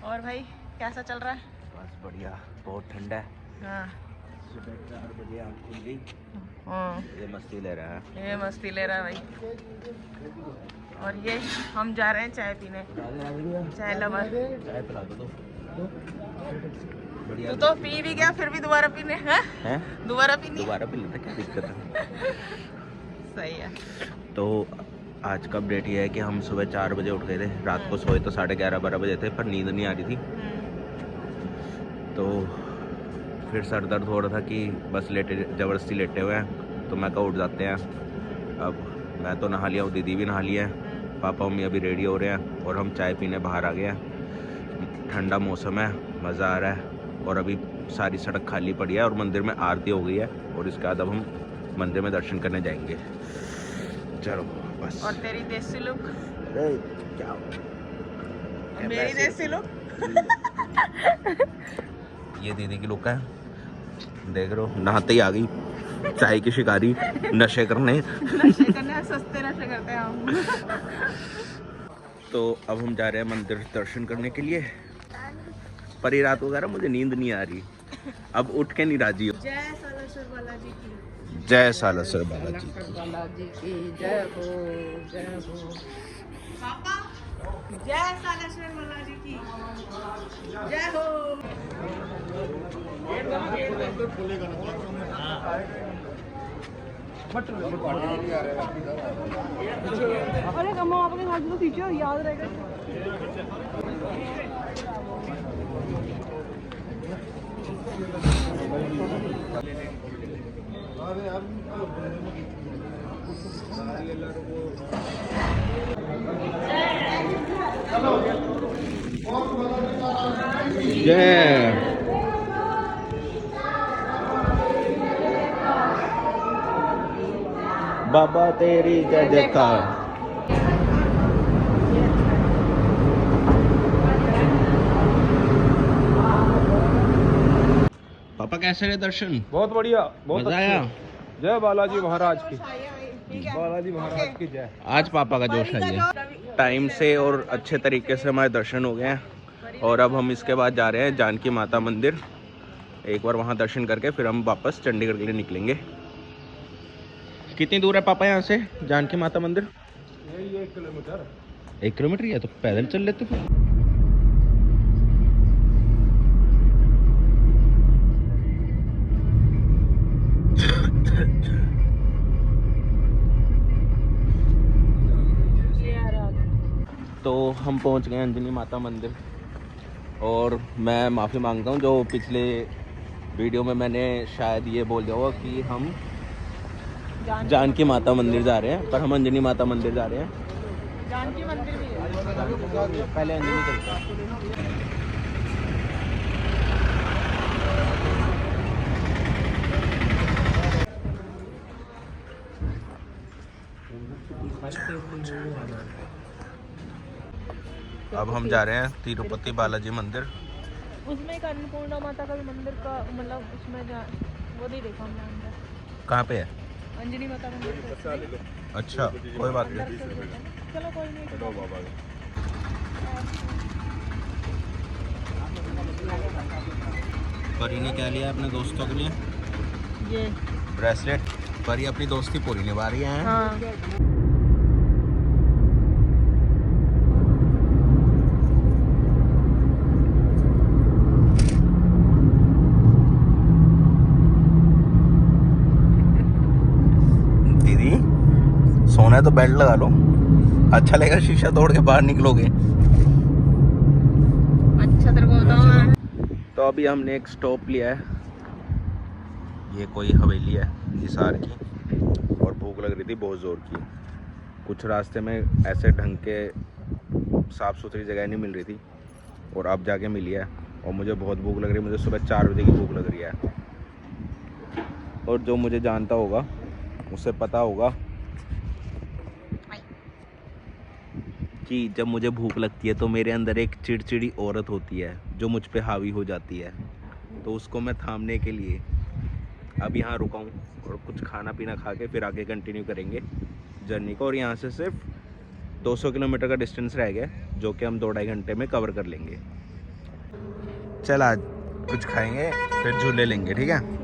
और भाई कैसा चल रहा है? बस बढ़िया, बहुत ठंडा है। हाँ। सुबह 4 बजे आँख खुल गई। ये मस्ती ले रहा है। ये मस्ती ले रहा है भाई। और ये हम जा रहे हैं चाय पीने। चाय लवर। चाय पिला दो तो। तू तो पी भी गया फिर भी दोबारा पीने हैं? दोबारा पीने? दोबारा पी लेते, क्या दिक्कत है। सही है। तो आज का अपडेट ये है कि हम सुबह 4 बजे उठ गए थे। रात को सोए तो 11:30-12 बजे थे, पर नींद नहीं आ रही थी। तो फिर सर दर्द हो रहा था कि बस ज़बरदस्ती लेटे हुए हैं, तो मैं कहा उठ जाते हैं। अब मैं तो नहा लिया हूँ, दीदी भी नहा लिया है, पापा मम्मी अभी रेडी हो रहे हैं और हम चाय पीने बाहर आ गए हैं। ठंडा मौसम है, मज़ा आ रहा है। और अभी सारी सड़क खाली पड़ी है और मंदिर में आरती हो गई है, और इसके बाद अब हम मंदिर में दर्शन करने जाएंगे। चलो बस। और तेरी देसी लुक? क्या मेरी देसी लुक? ये दीदी की लुक है, देख रहे हो, नहाते ही आ गई चाय की शिकारी। नशे करने सस्ते नशे करते हैं हम। तो अब हम जा रहे हैं मंदिर दर्शन करने के लिए। पर ये रात वगैरह मुझे नींद नहीं आ रही, अब उठ के नहीं राजी हो। जय सालेश्वर बालाजी की जय सालेश्वर बालाजी की जय हो, जय हो। पापा जय सालेश्वर बालाजी की जय हो। अरे कम आपके हाथ में खींचो, याद रहेगा। जय बाबा तेरी जय जयकार। पापा कैसे रहे दर्शन? बहुत बढ़िया, बहुत मजा आया। जय बालाजी महाराज की, बालाजी महाराज की जय। आज पापा का जोश है ये। टाइम से और अच्छे तरीके से हमारे दर्शन हो गए हैं, और अब हम इसके बाद जा रहे हैं जानकी माता मंदिर। एक बार वहाँ दर्शन करके फिर हम वापस चंडीगढ़ के लिए निकलेंगे। कितनी दूर है पापा यहाँ से जानकी माता मंदिर? यही 1 किलोमीटर। 1 किलोमीटर ही है, तो पैदल चल लेते फिर। तो हम पहुंच गए अंजनी माता मंदिर, और मैं माफ़ी मांगता हूं जो पिछले वीडियो में मैंने शायद ये बोल दिया होगा कि हम जानकी माता मंदिर जा रहे हैं, पर हम अंजनी माता मंदिर जा रहे हैं। जानकी मंदिर भी है। पहले अंजनी चलते हैं। अब हम जा रहे हैं तिरुपति बालाजी मंदिर। उसमें एक अन्नपूर्णा माता का भी मंदिर का मतलब उसमें वो नहीं देखा हमने अंदर। कहाँ पे है? अंजनी माता मंदिर। अच्छा, कोई बात नहीं। चलो कोई नहीं। परी ने क्या लिया अपने दोस्तों के लिए? ये ब्रेसलेट। परी अपनी दोस्ती पूरी निभा रही है। हाँ। सोना है तो बेल्ट लगा लो, अच्छा लगेगा। शीशा तोड़ के बाहर निकलोगे। अच्छा तेरे को बताऊं। तो अभी हमने एक स्टॉप लिया है, ये कोई हवेली है हिसार की, और भूख लग रही थी बहुत ज़ोर की। कुछ रास्ते में ऐसे ढंग के साफ़ सुथरी जगह नहीं मिल रही थी, और अब जाके मिली है। और मुझे बहुत भूख लग रही है, मुझे सुबह 4 बजे की भूख लग रही है। और जो मुझे जानता होगा उसे पता होगा कि जब मुझे भूख लगती है तो मेरे अंदर एक चिड़चिड़ी औरत होती है जो मुझ पे हावी हो जाती है। तो उसको मैं थामने के लिए अब यहाँ रुका हूँ, और कुछ खाना पीना खा के फिर आगे कंटिन्यू करेंगे जर्नी को। और यहाँ से सिर्फ 200 किलोमीटर का डिस्टेंस रह गया, जो कि हम 2-2.5 घंटे में कवर कर लेंगे। चल आज कुछ खाएंगे फिर झूले लेंगे, ठीक है।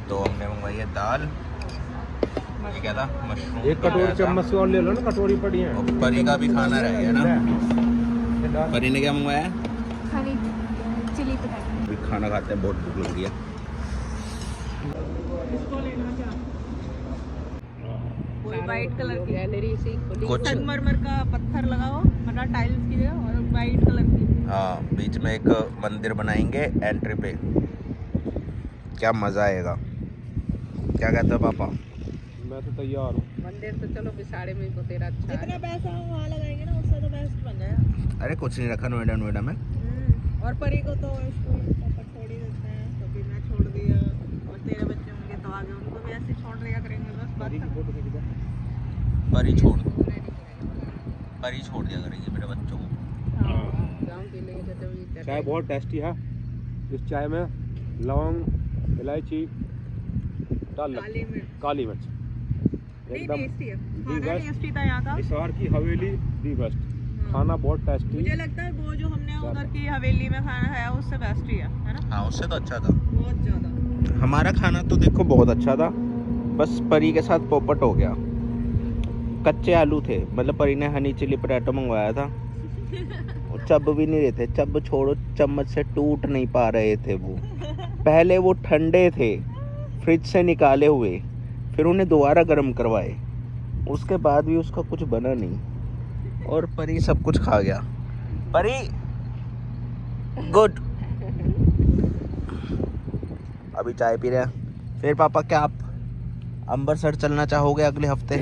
तो हमने मंगवाई है दाल, ये क्या था, मशरूम। एक कटोरी चम्मच से और ले लो ना, कटोरी पड़ी है। और परी का भी खाना रह गया ना। परी ने क्या मंगवाया है? हनी चिली पटाखे। अभी खाना खाते हैं, बहुत भूख लग रही है। कोई वाइट कलर की गैलरी सी खुली, कुछ संगमरमर का पत्थर लगाओ, मतलब टाइल्स की जगह, और वाइट कलर की। हाँ, बीच में एक मंदिर बनाएंगे एंट्री पे, क्या मज़ा आएगा। क्या कहते हो पापा? मैं तो तैयार हूँ। मंदिर तो चलो बिसाड़े में तो तेरा अच्छा जितना है। पैसा हम वहाँ लगाएंगे ना, उससे तो बेस्ट बन जाएगा। अरे कुछ नहीं रखा नोएडा में। और परी को तो स्कूल पापा छोड़ ही देते हैं, कभी मैं छोड़ दिया, और तेरे बच्चे होंगे तो आगे उनको भी ऐसे छोड़ दिया करेंगे, बस बात खत्म। परी छोड़ दिया करेगी मेरे बच्चों को। गाँव पी लेंगे तो ये चाय बहुत टेस्टी है। इस चाय में लौंग, इलायची डाल काली मिर्च काली मिर्च नहीं एकदम टेस्टी है, दी खाना बेस्ट। टेस्टी था यहाँ का। हिसार की हवेली दी बेस्ट, खाना बहुत टेस्टी। मुझे लगता है वो जो हमने उधर की हवेली में खाना खाया उससे बेस्ट ही है ना? हाँ, उससे तो अच्छा था। बहुत ज्यादा। हमारा खाना तो देखो बहुत अच्छा था, बस परी के साथ पोपट हो गया। कच्चे आलू थे, मतलब परी ने हनी चिली पटाटो मंगवाया था, वो चब भी नहीं रहे थे। चब छोड़ो, चम्मच से टूट नहीं पा रहे थे वो। पहले वो ठंडे थे, फ्रिज से निकाले हुए, फिर उन्हें दोबारा गर्म करवाए, उसके बाद भी उसका कुछ बना नहीं, और परी सब कुछ खा गया। परी गुड। अभी चाय पी रहे हैं। फिर पापा, क्या आप अमृतसर चलना चाहोगे अगले हफ्ते?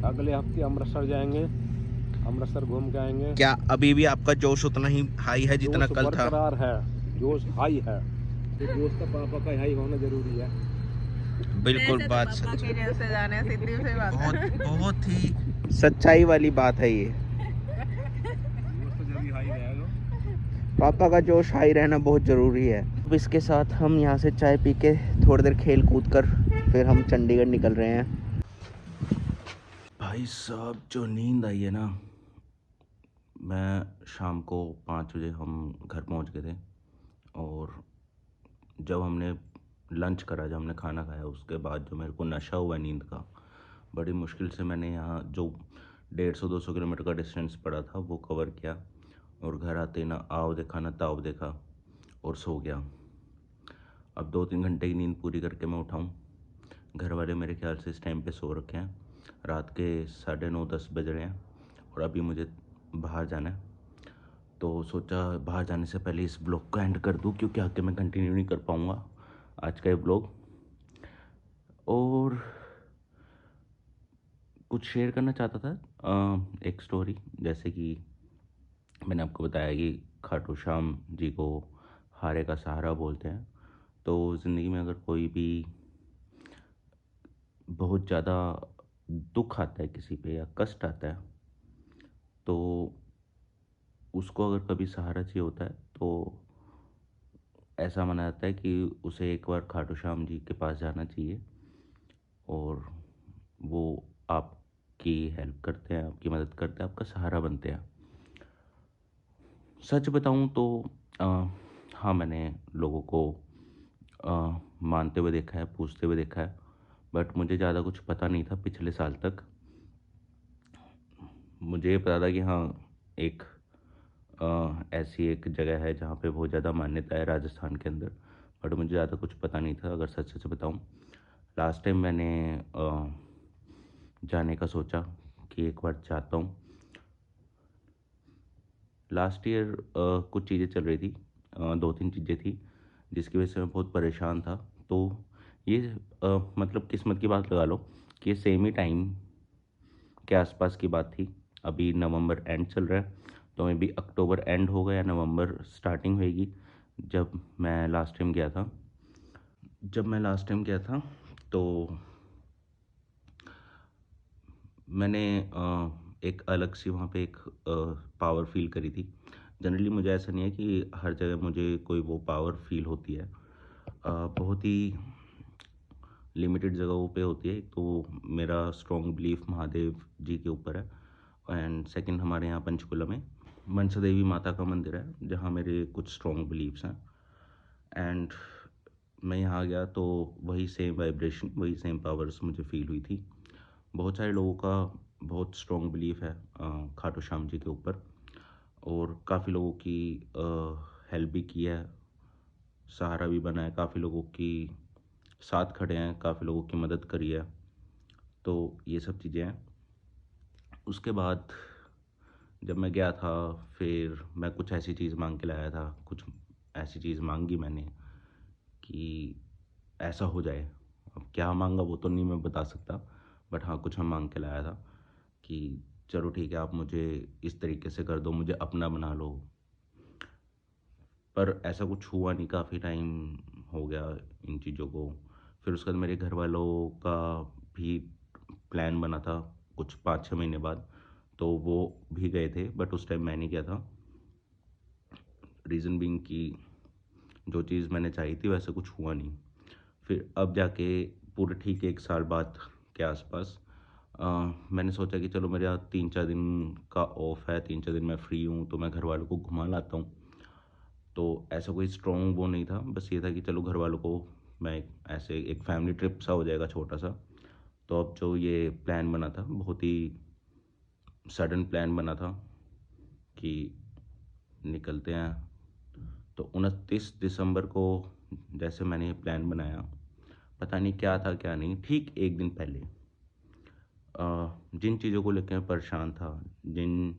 अगले हफ्ते अमृतसर जाएंगे, अमृतसर घूम के आएंगे। क्या अभी भी आपका जोश उतना ही हाई है जितना जोश कल था? बरकरार है, जोश हाई है। तो जोश का पापा का हाई होना जरूरी है। बिल्कुल बात पापा सच, के जैसे जाने सीधी सी बात है। बहुत ही सच्चाई वाली बात है ये। जोश तो जब भी हाई रहेगा। पापा का जोश हाई रहना बहुत ज़रूरी है। अब इसके साथ हम यहाँ से चाय पी के थोड़ी देर खेल कूद कर फिर हम चंडीगढ़ निकल रहे हैं। भाई साहब, जो नींद आई है ना, मैं शाम को 5 बजे हम घर पहुँच गए थे, और जब हमने लंच करा, जब हमने खाना खाया, उसके बाद जो मेरे को नशा हुआ नींद का, बड़ी मुश्किल से मैंने यहाँ जो 150-200 किलोमीटर का डिस्टेंस पड़ा था वो कवर किया, और घर आते ना आओ देखा ना ताव देखा, और सो गया। अब 2-3 घंटे की नींद पूरी करके मैं उठाऊँ। घर वाले मेरे ख्याल से इस टाइम पे सो रखे हैं, रात के 9:30-10 बज रहे हैं, और अभी मुझे बाहर जाना है। तो सोचा बाहर जाने से पहले इस ब्लॉग को एंड कर दूं, क्योंकि आगे मैं कंटिन्यू नहीं कर पाऊँगा आज का ये ब्लॉग। और कुछ शेयर करना चाहता था, एक स्टोरी, जैसे कि मैंने आपको बताया कि खाटू श्याम जी को हारे का सहारा बोलते हैं। तो ज़िंदगी में अगर कोई भी बहुत ज़्यादा दुख आता है किसी पे या कष्ट आता है, तो उसको अगर कभी सहारा चाहिए होता है, तो ऐसा माना जाता है कि उसे एक बार खाटू श्याम जी के पास जाना चाहिए, और वो आपकी हेल्प करते हैं, आपकी मदद करते हैं, आपका सहारा बनते हैं। सच बताऊं तो हाँ, मैंने लोगों को मानते हुए देखा है, पूछते हुए देखा है, बट मुझे ज़्यादा कुछ पता नहीं था पिछले साल तक। मुझे ये पता था कि हाँ, एक ऐसी एक जगह है जहाँ पे बहुत ज़्यादा मान्यता है राजस्थान के अंदर, बट मुझे ज़्यादा कुछ पता नहीं था, अगर सच सच बताऊँ। लास्ट टाइम मैंने जाने का सोचा कि एक बार जाता हूँ। लास्ट ईयर कुछ चीज़ें चल रही थी, 2-3 चीज़ें थी जिसकी वजह से मैं बहुत परेशान था। तो ये मतलब किस्मत की बात लगा लो कि सेम ही टाइम के आसपास की बात थी। अभी नवंबर एंड चल रहा है, तो मे बी अक्टूबर एंड होगा या नवंबर स्टार्टिंग होएगी जब मैं लास्ट टाइम गया था। तो मैंने एक अलग सी वहाँ पे एक पावर फील करी थी। जनरली मुझे ऐसा नहीं है कि हर जगह मुझे कोई वो पावर फील होती है, बहुत ही लिमिटेड जगहों पे होती है। एक तो मेरा स्ट्रॉन्ग बिलीफ महादेव जी के ऊपर है, एंड सेकंड हमारे यहाँ पंचकुला में मनसा देवी माता का मंदिर है जहाँ मेरे कुछ स्ट्रॉन्ग बिलीव्स हैं। एंड मैं यहाँ गया तो वही सेम वाइब्रेशन, वही सेम पावर्स मुझे फील हुई थी। बहुत सारे लोगों का बहुत स्ट्रॉन्ग बिलीफ है खाटू श्याम जी के ऊपर, और काफ़ी लोगों की हेल्प भी की है, सहारा भी बना है, काफ़ी लोगों की साथ खड़े हैं, काफ़ी लोगों की मदद करी है। तो ये सब चीज़ें हैं। उसके बाद जब मैं गया था, फिर मैं कुछ ऐसी चीज़ मांग के लाया था, कुछ ऐसी चीज़ मांगी मैंने कि ऐसा हो जाए। अब क्या मांगा वो तो नहीं मैं बता सकता, बट हाँ कुछ मैं मांग के लाया था कि चलो ठीक है, आप मुझे इस तरीके से कर दो, मुझे अपना बना लो। पर ऐसा कुछ हुआ नहीं, काफ़ी टाइम हो गया इन चीज़ों को। फिर उसके बाद मेरे घर वालों का भी प्लान बना था कुछ 5-6 महीने बाद, तो वो भी गए थे, बट उस टाइम मैं नहीं गया था। रीज़न बीइंग कि जो चीज़ मैंने चाही थी वैसा कुछ हुआ नहीं। फिर अब जाके पूरे ठीक 1 साल बाद के आसपास मैंने सोचा कि चलो मेरे यहाँ 3-4 दिन का ऑफ है, 3-4 दिन मैं फ्री हूँ, तो मैं घर वालों को घुमा लाता हूँ। तो ऐसा कोई स्ट्रॉन्ग वो नहीं था, बस ये था कि चलो घर वालों को मैं ऐसे एक फैमिली ट्रिप सा हो जाएगा छोटा सा। तो अब जो ये प्लान बना था, बहुत ही सडन प्लान बना था कि निकलते हैं। तो 29 दिसंबर को जैसे मैंने ये प्लान बनाया, पता नहीं क्या था क्या नहीं, ठीक एक दिन पहले जिन चीज़ों को लेकर मैं परेशान था, जिन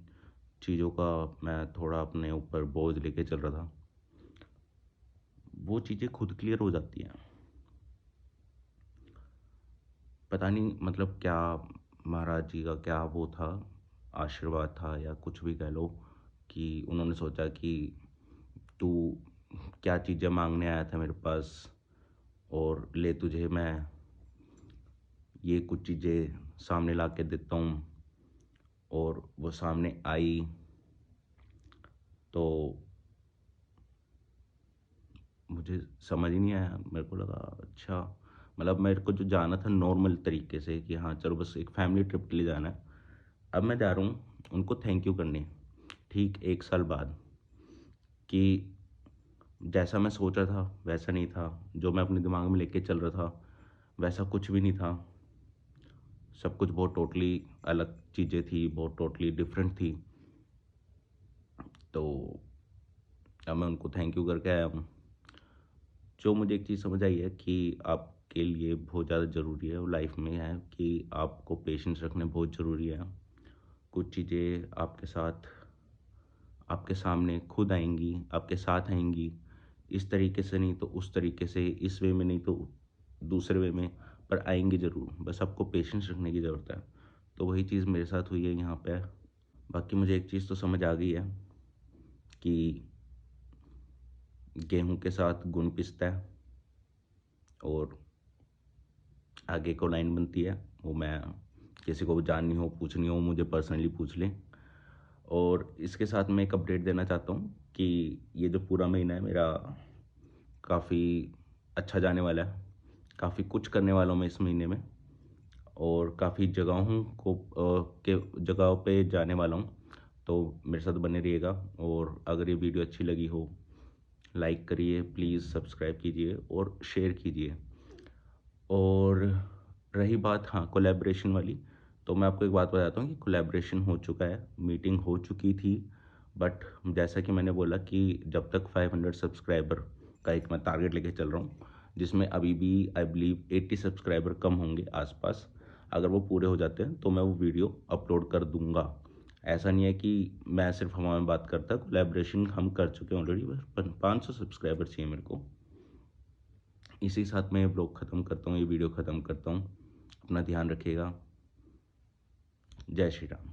चीज़ों का मैं थोड़ा अपने ऊपर बोझ लेके चल रहा था, वो चीज़ें खुद क्लियर हो जाती हैं। पता नहीं मतलब क्या महाराज जी का क्या वो था, आशीर्वाद था या कुछ भी कह लो, कि उन्होंने सोचा कि तू क्या चीज़ें मांगने आया था मेरे पास, और ले तुझे मैं ये कुछ चीज़ें सामने ला के देता हूँ। और वो सामने आई तो मुझे समझ ही नहीं आया। मेरे को लगा अच्छा, मतलब मेरे को जो जाना था नॉर्मल तरीके से कि हाँ चलो बस एक फैमिली ट्रिप के लिए जाना है, अब मैं जा रहा हूँ उनको थैंक यू करने, ठीक 1 साल बाद। कि जैसा मैं सोचा था वैसा नहीं था, जो मैं अपने दिमाग में लेके चल रहा था वैसा कुछ भी नहीं था। सब कुछ बहुत टोटली अलग चीज़ें थी, बहुत टोटली डिफरेंट थी। तो अब मैं उनको थैंक यू करके आया हूँ। जो मुझे एक चीज़ समझ आई है कि आपके लिए बहुत ज़्यादा ज़रूरी है वो लाइफ में है कि आपको पेशेंस रखने बहुत ज़रूरी है। कुछ चीज़ें आपके साथ, आपके सामने खुद आएंगी, आपके साथ आएंगी, इस तरीके से नहीं तो उस तरीके से, इस वे में नहीं तो दूसरे वे में, पर आएंगी ज़रूर। बस आपको पेशेंस रखने की ज़रूरत है। तो वही चीज़ मेरे साथ हुई है यहाँ पे। बाकी मुझे एक चीज़ तो समझ आ गई है कि गेहूं के साथ गुण पिसता है, और आगे को लाइन बनती है वो मैं, किसी को जाननी हो पूछनी हो मुझे पर्सनली पूछ लें। और इसके साथ मैं एक अपडेट देना चाहता हूँ कि ये जो पूरा महीना है मेरा काफ़ी अच्छा जाने वाला है, काफ़ी कुछ करने वाला हूँ मैं इस महीने में, और काफ़ी जगहों को के जगहों पे जाने वाला हूँ। तो मेरे साथ बने रहिएगा, और अगर ये वीडियो अच्छी लगी हो लाइक करिए प्लीज़, सब्सक्राइब कीजिए और शेयर कीजिए। और रही बात हाँ कोलैबोरेशन वाली, तो मैं आपको एक बात बताता हूँ कि कोलैबोरेशन हो चुका है, मीटिंग हो चुकी थी, बट जैसा कि मैंने बोला कि जब तक 500 सब्सक्राइबर का एक मैं टारगेट लेके चल रहा हूँ, जिसमें अभी भी आई बिलीव 80 सब्सक्राइबर कम होंगे आसपास। अगर वो पूरे हो जाते हैं तो मैं वो वीडियो अपलोड कर दूंगा। ऐसा नहीं है कि मैं सिर्फ हवा में बात करता, कोलैबोरेशन हम कर चुके हैं ऑलरेडी। बस 500 सब्सक्राइबर चाहिए मेरे को। इसी साथ मैं ये ब्लॉग ख़त्म करता हूँ, ये वीडियो ख़त्म करता हूँ। अपना ध्यान रखिएगा। जय श्री राम।